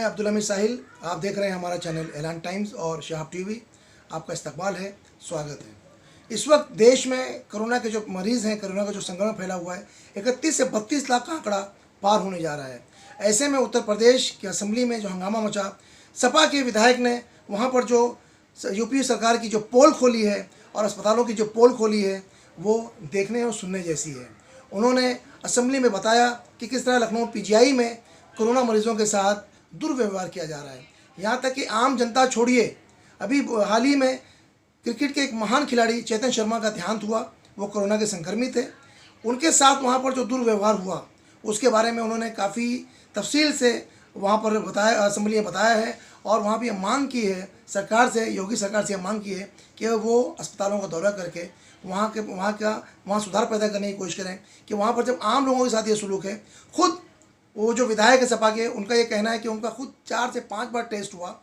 मैं अब्दुल हमीद साहिल, आप देख रहे हैं हमारा चैनल ऐलान टाइम्स और शहाब टीवी। आपका इस्तकबाल है, स्वागत है। इस वक्त देश में कोरोना के जो मरीज़ हैं, कोरोना का जो संक्रमण फैला हुआ है, 31 से 32 लाख का आंकड़ा पार होने जा रहा है। ऐसे में उत्तर प्रदेश की असेंबली में जो हंगामा मचा, सपा के विधायक ने वहाँ पर जो यूपी सरकार की जो पोल खोली है और अस्पतालों की जो पोल खोली है, वो देखने और सुनने जैसी है। उन्होंने असेंबली में बताया कि किस तरह लखनऊ पीजीआई में कोरोना मरीजों के साथ दुर्व्यवहार किया जा रहा है। यहाँ तक कि आम जनता छोड़िए, अभी हाल ही में क्रिकेट के एक महान खिलाड़ी चेतन शर्मा का देहांत हुआ, वो कोरोना के संक्रमित थे। उनके साथ वहाँ पर जो दुर्व्यवहार हुआ उसके बारे में उन्होंने काफ़ी तफसील से वहाँ पर बताया, असेंबली में बताया है। और वहाँ भी मांग की है सरकार से, योगी सरकार से मांग की है कि वो अस्पतालों का दौरा करके वहाँ सुधार पैदा करने की कोशिश करें कि वहाँ पर जब आम लोगों के साथ ये सलूक है। खुद वो जो विधायक है सपा के, उनका ये कहना है कि उनका खुद 4 से 5 बार टेस्ट हुआ,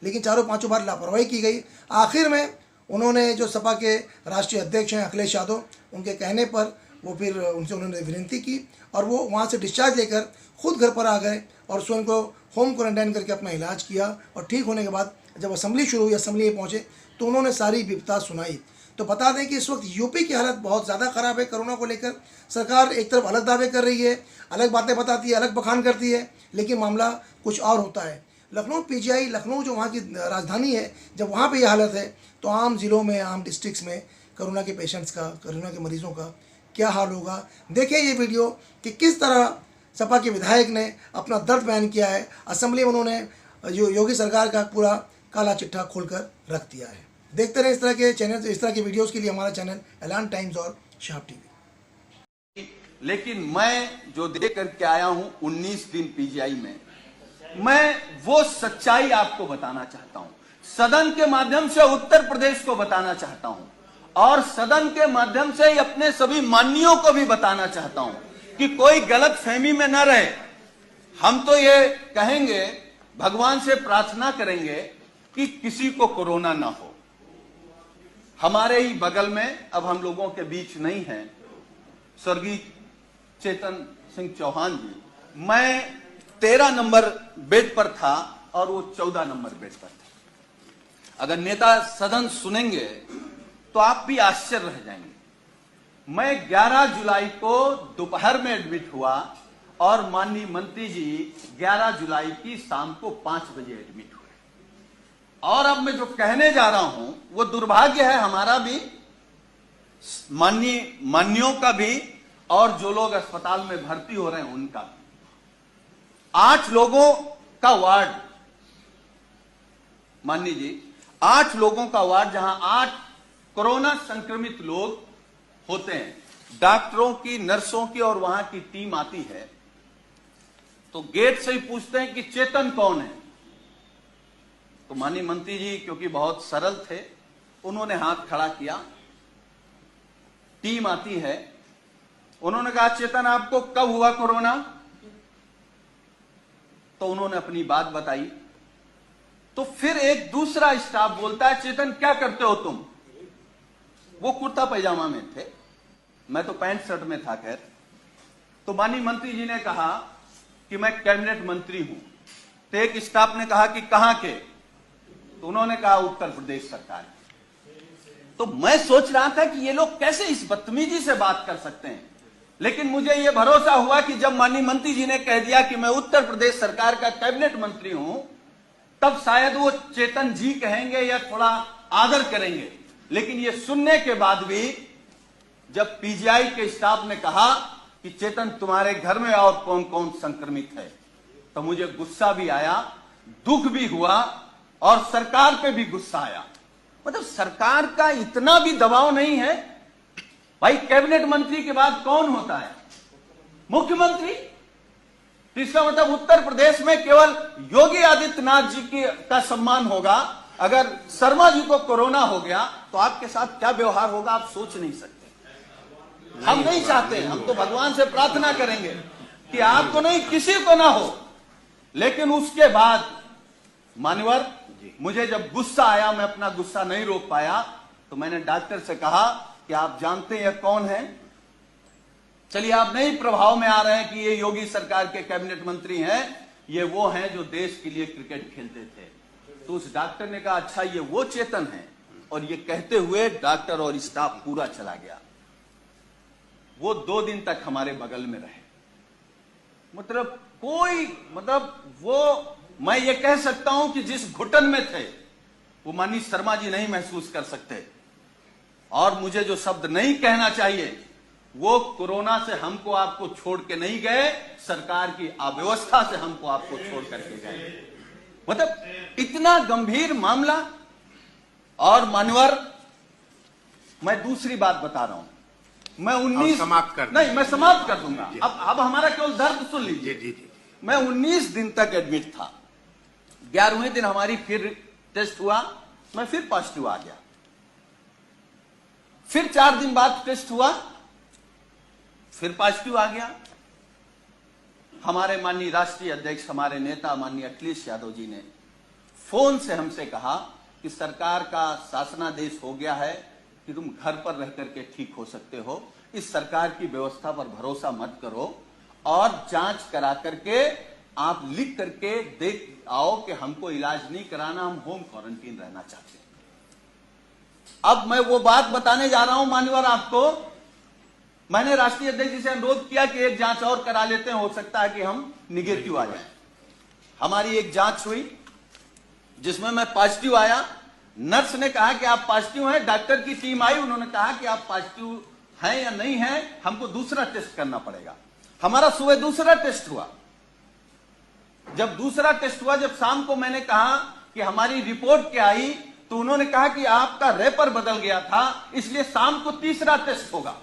लेकिन चारों पाँचों बार लापरवाही की गई। आखिर में उन्होंने जो सपा के राष्ट्रीय अध्यक्ष हैं अखिलेश यादव, उनके कहने पर वो फिर उनसे उन्होंने विनती की और वो वहाँ से डिस्चार्ज लेकर खुद घर पर आ गए और स्वयं को होम क्वारंटाइन करके अपना इलाज किया। और ठीक होने के बाद जब असेंबली शुरू हुई, असेंबली में पहुँचे तो उन्होंने सारी विपदा सुनाई। तो बता दें कि इस वक्त यूपी की हालत बहुत ज़्यादा ख़राब है। कोरोना को लेकर सरकार एक तरफ अलग दावे कर रही है, अलग बातें बताती है, अलग बखान करती है, लेकिन मामला कुछ और होता है। लखनऊ पीजीआई, लखनऊ जो वहाँ की राजधानी है, जब वहाँ पे ये हालत है तो आम ज़िलों में, आम डिस्ट्रिक्ट्स में कोरोना के पेशेंट्स का, कोरोना के मरीज़ों का क्या हाल होगा। देखें ये वीडियो कि किस तरह सपा के विधायक ने अपना दर्द बयान किया है। असेंबली में उन्होंने योगी सरकार का पूरा काला चिट्ठा खोलकर रख दिया है। देखते रहे इस तरह के चैनल, इस तरह के वीडियोस के लिए हमारा चैनल ऐलान टाइम्स और शहाब टीवी। लेकिन मैं जो देख करके आया हूं 19 दिन पीजीआई में, मैं वो सच्चाई आपको बताना चाहता हूं, सदन के माध्यम से उत्तर प्रदेश को बताना चाहता हूं और सदन के माध्यम से अपने सभी माननीयों को भी बताना चाहता हूं कि कोई गलत फहमी में न रहे। हम तो ये कहेंगे, भगवान से प्रार्थना करेंगे कि किसी को कोरोना ना हो। हमारे ही बगल में, अब हम लोगों के बीच नहीं है, स्वर्गीय चेतन सिंह चौहान जी, मैं 13 नंबर बेड पर था और वो 14 नंबर बेड पर थे। अगर नेता सदन सुनेंगे तो आप भी आश्चर्य रह जाएंगे। मैं 11 जुलाई को दोपहर में एडमिट हुआ और माननीय मंत्री जी 11 जुलाई की शाम को 5 बजे एडमिट हुए। और अब मैं जो कहने जा रहा हूं वो दुर्भाग्य है हमारा भी, माननीयों का भी, और जो लोग अस्पताल में भर्ती हो रहे हैं उनका भी। 8 लोगों का वार्ड, माननीय जी, 8 लोगों का वार्ड, जहां 8 कोरोना संक्रमित लोग होते हैं। डॉक्टरों की, नर्सों की और वहां की टीम आती है तो गेट से ही पूछते हैं कि चेतन कौन है। तो माननीय मंत्री जी क्योंकि बहुत सरल थे, उन्होंने हाथ खड़ा किया। टीम आती है, उन्होंने कहा चेतन आपको कब हुआ कोरोना? तो उन्होंने अपनी बात बताई। तो फिर एक दूसरा स्टाफ बोलता है चेतन क्या करते हो तुम? वो कुर्ता पैजामा में थे, मैं तो पैंट शर्ट में था। खैर, तो माननीय मंत्री जी ने कहा कि मैं कैबिनेट मंत्री हूं। तो एक स्टाफ ने कहा कि कहां के? तो उन्होंने कहा उत्तर प्रदेश सरकार। तो मैं सोच रहा था कि ये लोग कैसे इस बदतमीजी से बात कर सकते हैं, लेकिन मुझे यह भरोसा हुआ कि जब माननीय मंत्री जी ने कह दिया कि मैं उत्तर प्रदेश सरकार का कैबिनेट मंत्री हूं, तब शायद वो चेतन जी कहेंगे या थोड़ा आदर करेंगे। लेकिन ये सुनने के बाद भी जब पीजीआई के स्टाफ ने कहा कि चेतन तुम्हारे घर में और कौन कौन संक्रमित है, तो मुझे गुस्सा भी आया, दुख भी हुआ और सरकार पे भी गुस्सा आया। मतलब सरकार का इतना भी दबाव नहीं है भाई। कैबिनेट मंत्री के बाद कौन होता है? मुख्यमंत्री। तो इसका मतलब उत्तर प्रदेश में केवल योगी आदित्यनाथ जी का सम्मान होगा। अगर शर्मा जी को कोरोना हो गया तो आपके साथ क्या व्यवहार होगा आप सोच नहीं सकते। हम नहीं चाहते, हम तो भगवान से प्रार्थना करेंगे कि आपको नहीं, किसी को ना हो। लेकिन उसके बाद मान्यवर, मुझे जब गुस्सा आया, मैं अपना गुस्सा नहीं रोक पाया, तो मैंने डॉक्टर से कहा कि आप जानते हैं कौन है? चलिए आप नहीं प्रभाव में आ रहे हैं कि ये योगी सरकार के कैबिनेट मंत्री हैं, ये वो हैं जो देश के लिए क्रिकेट खेलते थे। तो उस डॉक्टर ने कहा अच्छा ये वो चेतन है, और ये कहते हुए डॉक्टर और स्टाफ पूरा चला गया। वो 2 दिन तक हमारे बगल में रहे। वो मैं ये कह सकता हूं कि जिस घुटन में थे वो माननीय शर्मा जी नहीं महसूस कर सकते। और मुझे जो शब्द नहीं कहना चाहिए, वो कोरोना से हमको आपको छोड़ के नहीं गए, सरकार की अव्यवस्था से हमको आपको छोड़ करके गए। इतना गंभीर मामला। और मान्यवर, मैं दूसरी बात बता रहा हूं। मैं 19 समाप्त कर नहीं, मैं समाप्त कर दूंगा। अब हमारा केवल दर्द सुन लीजिए। जी। मैं 19 दिन तक एडमिट था। 11वें दिन हमारी फिर टेस्ट हुआ, मैं फिर पॉजिटिव आ गया। फिर 4 दिन बाद टेस्ट हुआ, फिर पॉजिटिव आ गया। हमारे माननीय राष्ट्रीय अध्यक्ष, हमारे नेता माननीय अखिलेश यादव जी ने फोन से हमसे कहा कि सरकार का शासनादेश हो गया है कि तुम घर पर रह करके ठीक हो सकते हो, इस सरकार की व्यवस्था पर भरोसा मत करो, और जांच करा करके आप लिख करके देख आओ कि हमको इलाज नहीं कराना, हम होम क्वारंटीन रहना चाहते हैं। अब मैं वो बात बताने जा रहा हूं मान्यवर आपको। मैंने राष्ट्रीय अध्यक्ष जी से अनुरोध किया कि एक जांच और करा लेते हैं, हो सकता है कि हम निगेटिव आ जाएं। हमारी एक जांच हुई जिसमें मैं पॉजिटिव आया। नर्स ने कहा कि आप पॉजिटिव हैं। डॉक्टर की टीम आई, उन्होंने कहा कि आप पॉजिटिव हैं या नहीं हैं, हमको दूसरा टेस्ट करना पड़ेगा। हमारा सुबह दूसरा टेस्ट हुआ। जब दूसरा टेस्ट हुआ, जब शाम को मैंने कहा कि हमारी रिपोर्ट क्या आई, तो उन्होंने कहा कि आपका रेपर बदल गया था, इसलिए शाम को तीसरा टेस्ट होगा।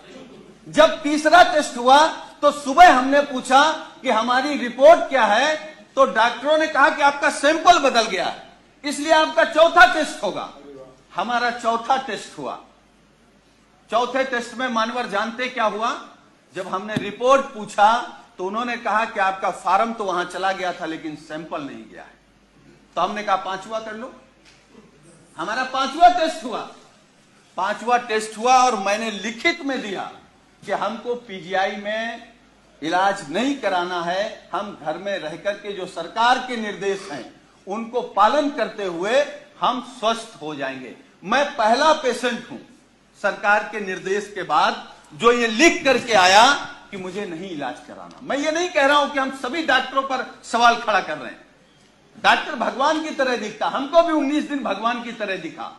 जब तीसरा टेस्ट हुआ तो सुबह हमने पूछा कि हमारी रिपोर्ट क्या है, तो डॉक्टरों ने कहा कि आपका सैंपल बदल गया है, इसलिए आपका चौथा टेस्ट होगा। हमारा चौथा टेस्ट हुआ। चौथे टेस्ट में मानवर जानते क्या हुआ? जब हमने रिपोर्ट पूछा तो उन्होंने कहा कि आपका फार्म तो वहां चला गया था लेकिन सैंपल नहीं गया है। तो हमने कहा 5वां कर लो। हमारा 5वां टेस्ट हुआ। 5वां टेस्ट हुआ और मैंने लिखित में दिया कि हमको पीजीआई में इलाज नहीं कराना है, हम घर में रह करके जो सरकार के निर्देश हैं उनको पालन करते हुए हम स्वस्थ हो जाएंगे। मैं पहला पेशेंट हूं सरकार के निर्देश के बाद जो ये लिख करके आया कि मुझे नहीं इलाज कराना। मैं ये नहीं कह रहा हूं कि हम सभी डॉक्टरों पर सवाल खड़ा कर रहे हैं। डॉक्टर भगवान की तरह दिखता, हमको भी 19 दिन भगवान की तरह दिखा,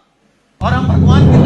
और हम भगवान के